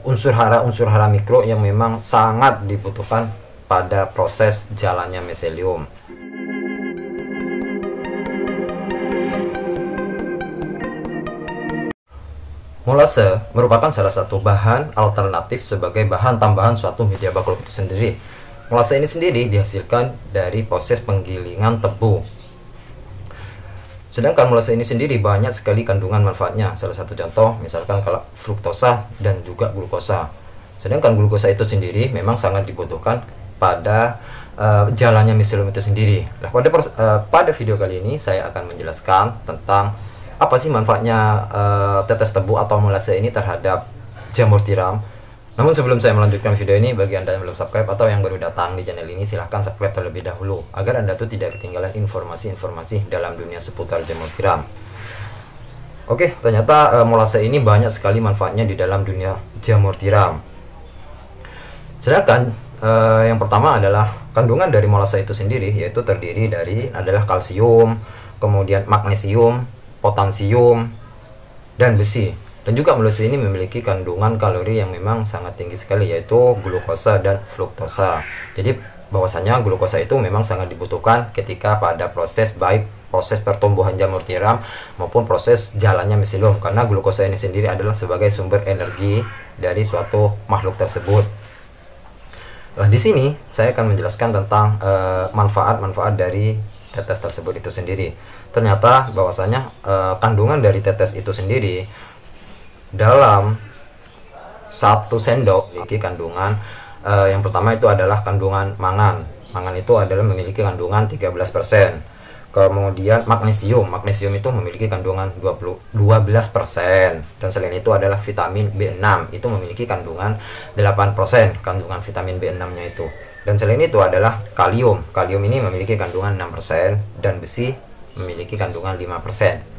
unsur hara mikro yang memang sangat dibutuhkan pada proses jalannya miselium. Molase merupakan salah satu bahan alternatif sebagai bahan tambahan suatu media baku itu sendiri. Molase ini sendiri dihasilkan dari proses penggilingan tebu. Sedangkan molase ini sendiri banyak sekali kandungan manfaatnya. Salah satu contoh misalkan kalau fruktosa dan juga glukosa. Sedangkan glukosa itu sendiri memang sangat dibutuhkan pada jalannya miselium itu sendiri. Nah, pada video kali ini saya akan menjelaskan tentang apa sih manfaatnya tetes tebu atau molase ini terhadap jamur tiram. Namun sebelum saya melanjutkan video ini, bagi Anda yang belum subscribe atau yang baru datang di channel ini, silahkan subscribe terlebih dahulu agar Anda tuh tidak ketinggalan informasi-informasi dalam dunia seputar jamur tiram. Oke, ternyata molase ini banyak sekali manfaatnya di dalam dunia jamur tiram. Sedangkan yang pertama adalah kandungan dari molase itu sendiri, yaitu terdiri dari adalah kalsium, kemudian magnesium, potassium, dan besi. Dan juga molase ini memiliki kandungan kalori yang memang sangat tinggi sekali, yaitu glukosa dan fruktosa. Jadi bahwasanya glukosa itu memang sangat dibutuhkan ketika pada proses baik proses pertumbuhan jamur tiram maupun proses jalannya miselium, karena glukosa ini sendiri adalah sebagai sumber energi dari suatu makhluk tersebut. Nah, di sini saya akan menjelaskan tentang manfaat-manfaat dari tetes tersebut itu sendiri. Ternyata bahwasanya kandungan dari tetes itu sendiri dalam 1 sendok memiliki kandungan yang pertama itu adalah kandungan mangan. Mangan itu adalah memiliki kandungan 13%. Kemudian magnesium itu memiliki kandungan 12%. Dan selain itu adalah vitamin B6, itu memiliki kandungan 8%, kandungan vitamin B6-nya itu. Dan selain itu adalah kalium. Kalium ini memiliki kandungan 6% dan besi memiliki kandungan 5%.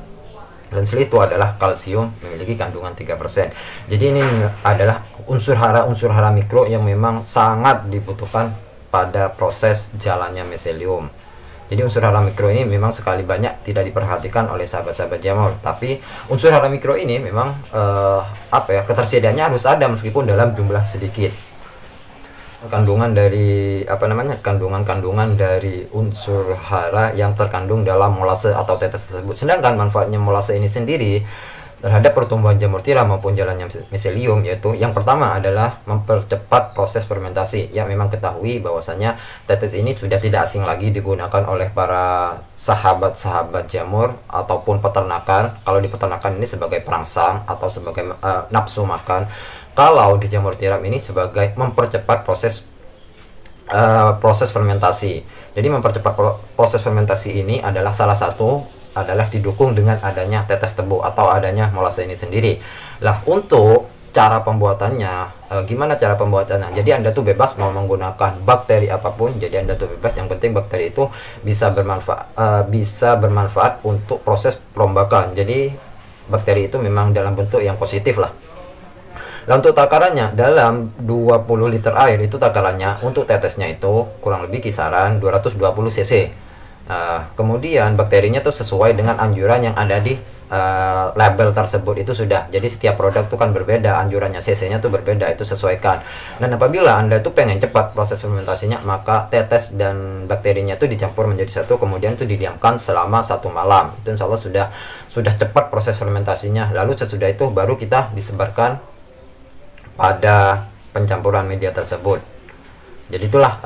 Dan selain itu adalah kalsium memiliki kandungan 3%. Jadi ini adalah unsur hara mikro yang memang sangat dibutuhkan pada proses jalannya miselium. Jadi unsur hara mikro ini memang sekali banyak tidak diperhatikan oleh sahabat-sahabat jamur. Tapi unsur hara mikro ini memang ketersediaannya harus ada meskipun dalam jumlah sedikit. Kandungan dari kandungan dari unsur hara yang terkandung dalam molase atau tetes tersebut. Sedangkan manfaatnya molase ini sendiri terhadap pertumbuhan jamur tiram maupun jalannya miselium, yaitu yang pertama adalah mempercepat proses fermentasi. Ya, memang ketahui bahwasanya tetes ini sudah tidak asing lagi digunakan oleh para sahabat-sahabat jamur ataupun peternakan. Kalau di peternakan ini sebagai perangsang atau sebagai nafsu makan. Kalau di jamur tiram ini sebagai mempercepat proses fermentasi. Jadi mempercepat proses fermentasi ini adalah salah satu adalah didukung dengan adanya tetes tebu atau adanya molase ini sendiri. Lah, untuk cara pembuatannya, gimana cara pembuatannya? Jadi Anda tuh bebas mau menggunakan bakteri apapun. Jadi Anda tuh bebas, yang penting bakteri itu bisa bermanfaat untuk proses perombakan. Jadi bakteri itu memang dalam bentuk yang positif lah. Nah, untuk takarannya dalam 20 liter air itu takarannya untuk tetesnya itu kurang lebih kisaran 220 cc. Kemudian bakterinya tuh sesuai dengan anjuran yang ada di label tersebut itu sudah. Jadi setiap produk tuh kan berbeda, anjurannya cc-nya tuh berbeda, itu sesuaikan. Dan apabila Anda tuh pengen cepat proses fermentasinya, maka tetes dan bakterinya tuh dicampur menjadi satu, kemudian tuh didiamkan selama 1 malam. Itu insya Allah sudah cepat proses fermentasinya. Lalu sesudah itu baru kita disebarkan pada pencampuran media tersebut. Jadi itulah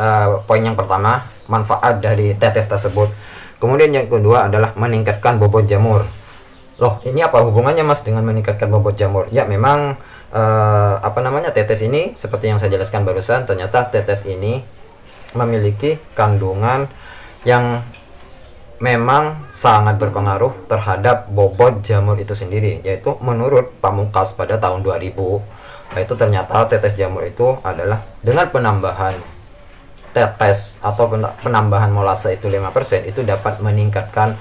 poin yang pertama, manfaat dari tetes tersebut. Kemudian yang kedua adalah meningkatkan bobot jamur. Loh, ini apa hubungannya Mas dengan meningkatkan bobot jamur? Ya, memang tetes ini seperti yang saya jelaskan barusan, ternyata tetes ini memiliki kandungan yang memang sangat berpengaruh terhadap bobot jamur itu sendiri, yaitu menurut Pamungkas pada tahun 2000. Itu ternyata tetes jamur itu adalah dengan penambahan tetes atau penambahan molase itu 5%, itu dapat meningkatkan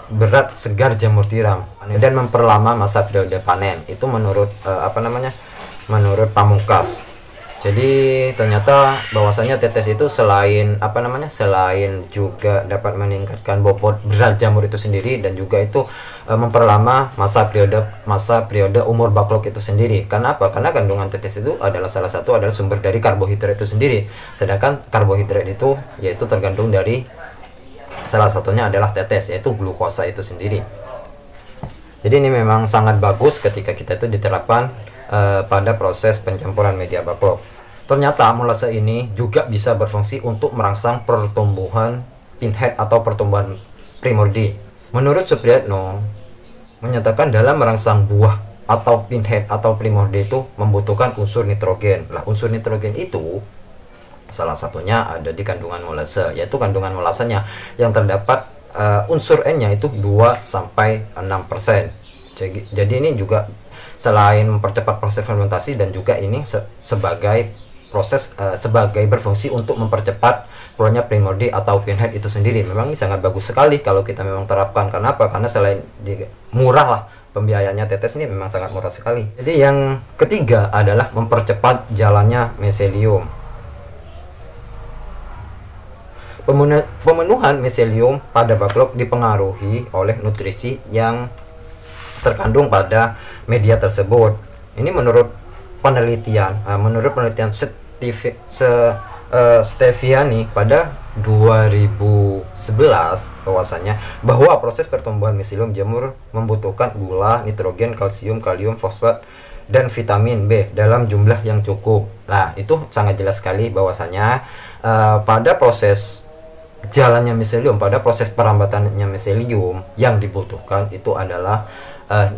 berat segar jamur tiram dan memperlama masa periode panen. Itu menurut menurut Pamungkas. Jadi ternyata bahwasanya tetes itu selain selain juga dapat meningkatkan bobot berat jamur itu sendiri, dan juga itu memperlama masa periode umur backlog itu sendiri. Karena apa? Karena kandungan tetes itu adalah salah satu adalah sumber dari karbohidrat itu sendiri. Sedangkan karbohidrat itu yaitu tergantung dari salah satunya adalah tetes, yaitu glukosa itu sendiri. Jadi ini memang sangat bagus ketika kita itu diterapkan pada proses pencampuran media backlog. Ternyata molase ini juga bisa berfungsi untuk merangsang pertumbuhan pinhead atau pertumbuhan primordi. Menurut Supriyatno menyatakan dalam merangsang buah atau pinhead atau primordi itu membutuhkan unsur nitrogen. Lah, unsur nitrogen itu salah satunya ada di kandungan molase, yaitu kandungan molasenya yang terdapat unsur N-nya itu 2-6%. Jadi ini juga selain mempercepat proses fermentasi, dan juga ini sebagai berfungsi untuk mempercepat keluarnya primordi atau pinhead itu sendiri. Memang ini sangat bagus sekali kalau kita memang terapkan. Karena apa? Karena selain murah lah, pembiayaannya tetes ini memang sangat murah sekali. Jadi yang ketiga adalah mempercepat jalannya miselium. Pemenuhan miselium pada backlog dipengaruhi oleh nutrisi yang terkandung pada media tersebut. Ini menurut penelitian Steviani pada 2011 bahwasanya bahwa proses pertumbuhan miselium jamur membutuhkan gula, nitrogen, kalsium, kalium, fosfat, dan vitamin B dalam jumlah yang cukup. Nah, itu sangat jelas sekali bahwasanya pada proses jalannya miselium, pada proses perambatannya miselium yang dibutuhkan itu adalah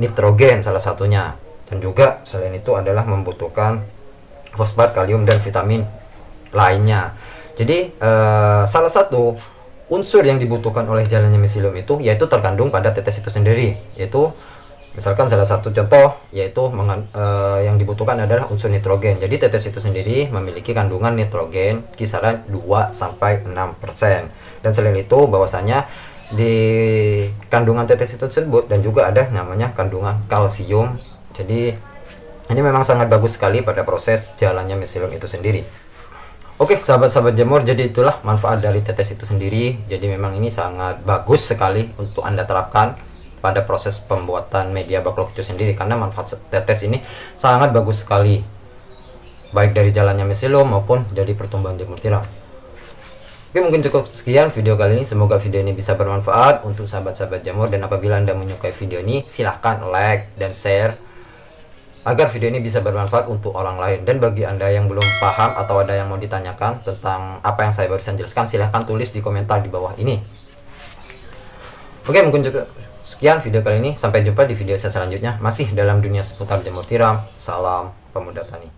nitrogen salah satunya, dan juga selain itu adalah membutuhkan fosfat, kalium, dan vitamin lainnya. Jadi salah satu unsur yang dibutuhkan oleh jalannya miselium itu yaitu terkandung pada tetes itu sendiri, yaitu misalkan salah satu contoh yaitu yang dibutuhkan adalah unsur nitrogen. Jadi tetes itu sendiri memiliki kandungan nitrogen kisaran 2-6%. Dan selain itu bahwasanya di kandungan tetes itu tersebut dan juga ada namanya kandungan kalsium. Jadi ini memang sangat bagus sekali pada proses jalannya miselium itu sendiri. Oke, sahabat-sahabat jamur, jadi itulah manfaat dari tetes itu sendiri. Jadi memang ini sangat bagus sekali untuk Anda terapkan pada proses pembuatan media backlog itu sendiri, karena manfaat tetes ini sangat bagus sekali baik dari jalannya miselium maupun dari pertumbuhan jamur tiram. Oke, mungkin cukup sekian video kali ini. Semoga video ini bisa bermanfaat untuk sahabat-sahabat jamur, dan apabila Anda menyukai video ini silahkan like dan share agar video ini bisa bermanfaat untuk orang lain. Dan bagi Anda yang belum paham atau ada yang mau ditanyakan tentang apa yang saya barusan jelaskan, silahkan tulis di komentar di bawah ini. Oke, mungkin cukup sekian video kali ini. Sampai jumpa di video saya selanjutnya, masih dalam dunia seputar jamur tiram. Salam pemuda tani.